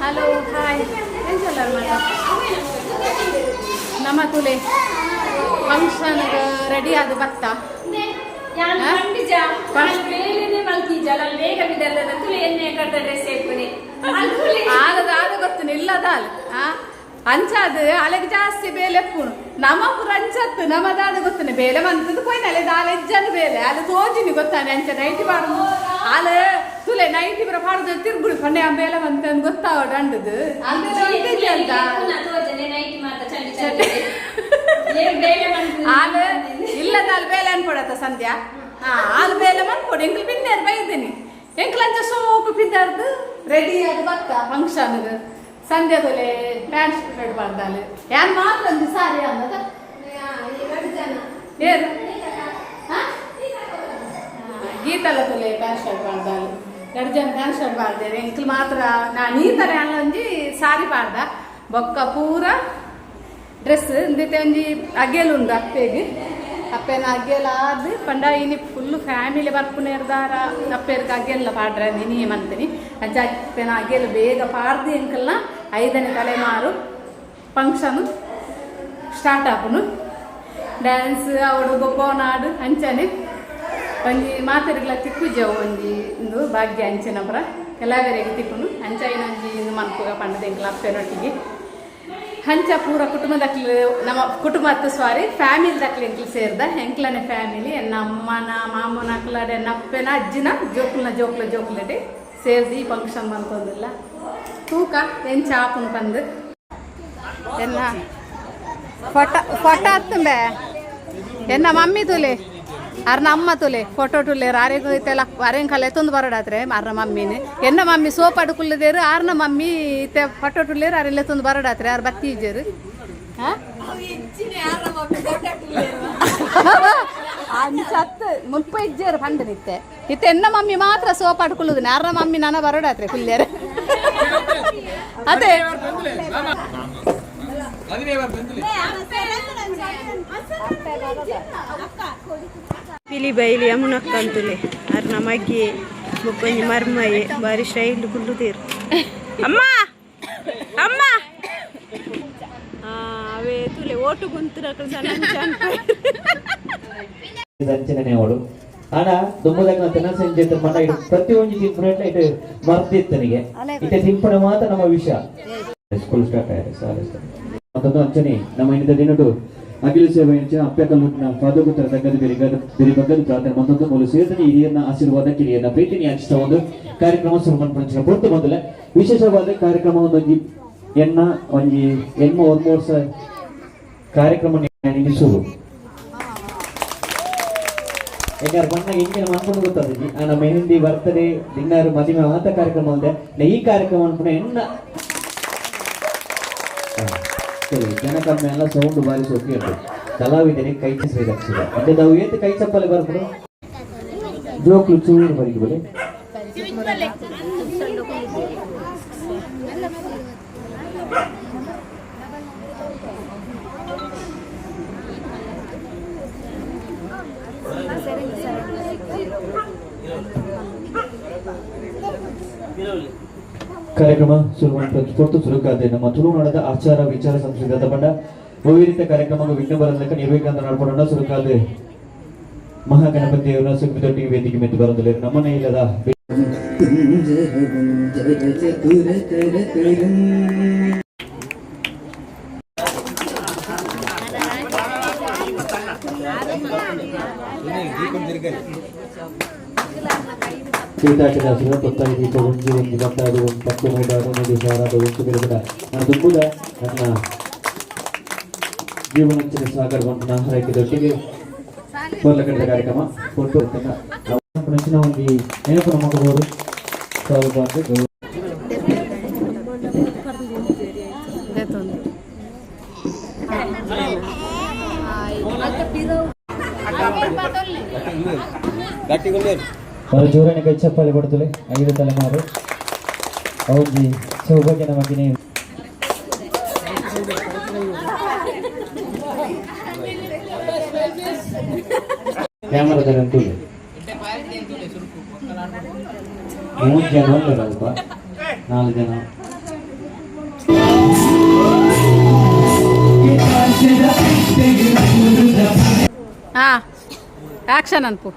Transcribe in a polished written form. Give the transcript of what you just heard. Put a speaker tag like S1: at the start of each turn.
S1: hello hi ಎಂಚಲ್ಲ ನಮ್ಮ ತುಲೆ ಫಂಕ್ಷನ್ಗೆ ready ಆದ ಬತ್ತ ಆದ ಗೊತ್ತು ಇಲ್ಲದ ಅಂಚಾದ ಅಲೆಗೆ ಜಾಸ್ತಿ ಬೇಲೆ ಎಪ್ಪುನು ನಮ್ಮ ಪುರ ಅಂಚತ್ತು ನಮ್ಮದಾದ ಗೊತ್ತನೆ ಬೇಲೆ ಮಂತದ್ದು ಕೊಯ್ನಲೆ ದಾಲ ಎಜ್ಜನು ಬೇಲೆ ಅದು ತೋಜಿನಿ ಗೊತ್ತಾನೆ ಅಂಚ ನೈಟಿ ಪಾಡು ಆಲ ತುಲೆ ನೈಟಿ ಪುರ ಪಾಡುದು ತಿರ್ಗುಡು ಕೊನೆ ಆ ಬೇಲೆ ಮಂತ ಗೊತ್ತಾವಡು ಅಂಡದು ಅಂತ ಆಲ ಇಲ್ಲದ ಅಲ್ಲಿ ಬೇಲೆ ಅನ್ಕೊಡತ್ತ ಸಂಧ್ಯಾ ಆಲು ಬೇಲೆ ಮನ್ಕೊಡು ಎಂಕ್ಲು ಪಿನ್ನೇರು ಬೈದಿನಿ ಎಂಕ್ಲಂಚ ಸೋಪು ಪಿದ್ದಾರ್ದು ರೆಡಿ ಆದ ಬತ್ತ ಫಂಕ್ಷನ್ಗೆ ಸಂಧ್ಯಾ ತೊಲೆ ಪ್ಯಾಂಟ್ ಶರ್ಟ್ ಮಾಡ್ದಾಲು ಯಾರು ಮಾತ್ರ ಒಂದು ಸಾರಿ ಅನ್ನದ ಏನು ಗೀತಲ್ಲ ತೊಲೆ ಪ್ಯಾಂಟ್ ಶರ್ಟ್ ಮಾಡ್ದಾಲು 2 ಜನ ಪ್ಯಾಂಟ್ ಶರ್ಟ್ ಮಾಡ್ದೇವೆ ಎಂಕ್ಲು ಮಾತ್ರ ನಾನು ಈ ಥರ ಅಲ್ಲ ಒಂಜಿ ಸಾರಿ ಪಾಡ್ದ ಬೊಕ್ಕ ಪೂರ ಡ್ರೆಸ್ ಇಂದಿತ್ತೆ ಒಂಜಿ ಅಗ್ಗೆಲು ಉಂಡು ಅಪ್ಪೆಗೆ ಅಪ್ಪೆನ ಅಗ್ಗೆಲ್ಲ ಆದ ಪಂಡ ಇನಿ ಫುಲ್ಲು ಫ್ಯಾಮಿಲಿ ಬರ್ಪುನೇರ್ದಾರ ಅಪ್ಪೆರ್ಗೆ ಅಗ್ಗೆಲ್ಲ ಪಾಡ್ರೆ ನೀ ಮಂತೀನಿ ಅಜ್ಜ ಅಪ್ಪೆನ ಅಗ್ಗೆಲು ಬೇಗ ಪಾಡ್ದು ಎಂಕಲ್ನ 5ನೇ ತಲೆಮಾರು ಫಂಕ್ಷನು ಸ್ಟಾರ್ಟ್ ಆಪುನು ಡ್ಯಾನ್ಸ್ ಅವಡು ಗೊಬ್ಬವನಾಡು ಅಂಚನೆ ಒಂಜಿ ಮಾತೆರ್ಗ್ಲ ತಿಕ್ಕುಜವು ಒಂಜಿ ಇಂದು ಭಾಗ್ಯ ಅಂಚಿನಪುರ ಕೆಲವರೆಗೆ ತಿಕ್ಕುನು ಅಂಚ ಇನ್ನೊಂಜಿ ಇಂದು ಮನ್ಪುಗ ಪಂಡದ ಎಂಕಲ ಅಪ್ಪೆನೊಟ್ಟಿಗೆ ಹಂಚ ಪೂರ ಕುಟುಂಬದಕ್ಲು ನಮ್ಮ ಕುಟುಂಬತ್ತು ಸಾರಿ ಫ್ಯಾಮಿಲಿ ದಕ್ಲು ಎಂಕ್ಲು ಸೇರ್ದ ಎಂಕ್ಲನೆ ಫ್ಯಾಮಿಲಿ ಎನ್ನ ಅಮ್ಮನ ಮಾಮನ ಅಕ್ಲಡೆ ಎನ್ನ ಅಪ್ಪನ ಅಜ್ಜಿನ ಜೋಕ್ಲಡೆ ಸೇರ್ದು ಈ ಫಂಕ್ಷನ್ ಬಂತಂದಿಲ್ಲ ತೂಕ ಏನು ಚಾಪುನು ಬಂದು ಎನ್ನ ಫೋಟೋ ಹತ್ತಂಬೆ ಎನ್ನ ಮಮ್ಮಿ ತುಲೆ ಅರ್ನ ಅಮ್ಮ ತುಲೆ ಫೋಟೋ ಟುಲೆ ಆರೆಗೂ ಇತ್ತೆಲ್ಲ ಅರೆಂಗ್ ಕಲೆ ತಂದು ಬರಡಾತ್ರೆ ಅರ್ನ ಮಮ್ಮಿನಿ ಎನ್ನ ಮಮ್ಮಿ ಸೋಪ್ ಅಡುಕುಳ್ಳದೇರು ಆರ್ನ ಮಮ್ಮಿ ಇತ್ತೆ ಫೋಟೋ ಟುಲೇರು ಅರೆಲ್ಲ ತಂದು ಬರಡಾತ್ರೆ ಆರು ಬತ್ತಿ ಇಜ್ಜರು ಅಂಚತ್ತು ಮುಲ್ಪ ಇಜ್ಜರು ಪಂಡನಿತ್ತೆ ಇತ್ತೆ ಎನ್ನ ಮಮ್ಮಿ ಮಾತ್ರ ಸೋಪ್ ಅಡುಕುಳ್ಳದನೆ ಆರ್ನ ಮಮ್ಮಿ ನನ್ನ ಬರಡಾತ್ರೆ ಕುಲ್ಲೇರು ಅದೇ
S2: పిలి బయలు అమ్మునక్కంతులే అరు నమ్మకి ముక్కొంది మర్మయ్యే బారి స్టైల్ కుళ్ళు తీరు అమ్మా అమ్మా అవే ತುಲೆ ಓಟು ಕುಂತಿರಕ
S3: ಸಂಚನೆವಳು ಆನ ದುಮ್ಮದಾಗ ತೆನ ಸಂಜೆ ಮನ ಇಡು ಪ್ರತಿಯೊಂದು ತಿಂಪುರಟ್ಲ ಇಟ್ಟು ಮರ್ತಿತ್ತನಿಗೆ ಇತ್ತೆ ತಿಂಪಣ ಮಾತ್ರ ನಮ್ಮ ವಿಷಯ ಸ್ಕೂಲ್ ಸ್ಟಾರ್ಟ್ ಆಯ್ತು ಸಾರಿ ಮತ್ತೊಂದು ಅಂಚನೆ ನಮ್ಮ ಇನ್ನಿದ್ದ ದಿನಡು ಅಖಿಲ ಸೇವೆ ಅಪ್ಯಕಲ್ನ ಪಾದೋಗುತ್ತರ ತಗ್ಗದ ಬೇರೆ ಬಗ್ಗದ ಪ್ರಾರ್ಥನೆ ಮತ್ತೊಂದು ಮೂಲ ಸೇತನೆ ಹಿರಿಯನ್ನ ಆಶೀರ್ವಾದ ಕಿರಿಯನ್ನ ಪ್ರೀತಿನಿ ಯಾಚಿಸ್ತಾ ಒಂದು ಕಾರ್ಯಕ್ರಮ ಸುರುಮನ್ಪಂಚಿನ ಪೊತ್ತು ಮೊದಲೇ ವಿಶೇಷವಾದ ಕಾರ್ಯಕ್ರಮ ಒಂದು ಎನ್ನ ಒಂಜಿ ಎನ್ಮ 1 ವರ್ಷ ಕಾರ್ಯಕ್ರಮ ನಿಲ್ಲಿಸುವುದು ಯಾರು ಬಣ್ಣ ಹಿಂಗೆ ಅನ್ಕೊಂಡು ಗೊತ್ತಾದ ನಮ್ಮ ಮೆಹಂದಿ ಬರ್ತಡೇ ಡಿನ್ನರ್ ಮದುವೆ ಮಾತ ಕಾರ್ಯಕ್ರಮ ಅಂದೆ ಈ ಕಾರ್ಯಕ್ರಮ ಅನ್ಕೊಂಡು ಎನ್ನ ಜನಕಮ್ಮೆ ಎಲ್ಲ ಸೌಂಡ್ ಬಾರಿ ಸೋಕಿ ಇರ್ತದೆ ಕಲಾವಿದರಿಗೆ ಕೈ ಚಪ್ಪಾಳೆ ಅಂದ್ರೆ ನಾವು ಏತು ಕೈ ಚಪ್ಪಲೆ ಬರ್ಬೋದು ಜೋಕ್ಲು ಚೂರು ಬರಿಗೆ ಬರೀ ಕಾರ್ಯಕ್ರಮ ಸ್ಫೂರ್ತಿ ಸುರುಕಾದೆ ನಮ್ಮ ತುಳುನಾಡದ ಆಚಾರ ವಿಚಾರ ಸಂಸ್ಕೃತಿ ಬಂಡ ವೈವಿಧ್ಯ ಕಾರ್ಯಕ್ರಮ ವಿಘ್ನ ಬರಲಕ್ಕ ನಿರ್ವೇಕಾಂತ ನಡ್ಕೊಂಡ ಸುರುಕಾದೆ ಮಹಾಗಣಪತಿಯವರ ಸುಖದೊಟ್ಟಿಗೆ ವೇದಿಕೆ ಮೆದ್ದು ಬರದಲ್ಲಿ ನಮ್ಮನೆ ಇಲ್ಲದ ಚೇತಾಟದ ಸುರಪತ್ತಾಯಿ ದೀಪ ಒಂದು ಬಟ್ಟಾಡು ಒಂದು ಪತ್ತು ಮೈದಾಡು ಒಂದು ಸಾರಾದ ಒಂದು ಬೆಳೆದ ನನ್ನ ತುಂಬುದ ನನ್ನ ಜೀವನಂಚಿನ ಸಾಗರ ಬಂಟನ ಹರಕೆದೊಟ್ಟಿಗೆ ಬರ್ಲಕಂಡ ಕಾರ್ಯಕ್ರಮ ಕೊಟ್ಟು ನೆನಪಿನ ಒಂದು ನೆನಪು ನಮಗಬಹುದು ಸೌಭಾಗ್ಯ వారు జోరాన్ని కై చెప్పాలి పడుతులే 5 తలమారు అవుజీ సౌభాగ్య నమకిని కెమెరా దంతులే 3 ಜನ ಅಲ್ಲಪ್ಪ 4 ಜನ
S1: ಹಾ ಆಕ್ಷನ್ ಅನ್ಪು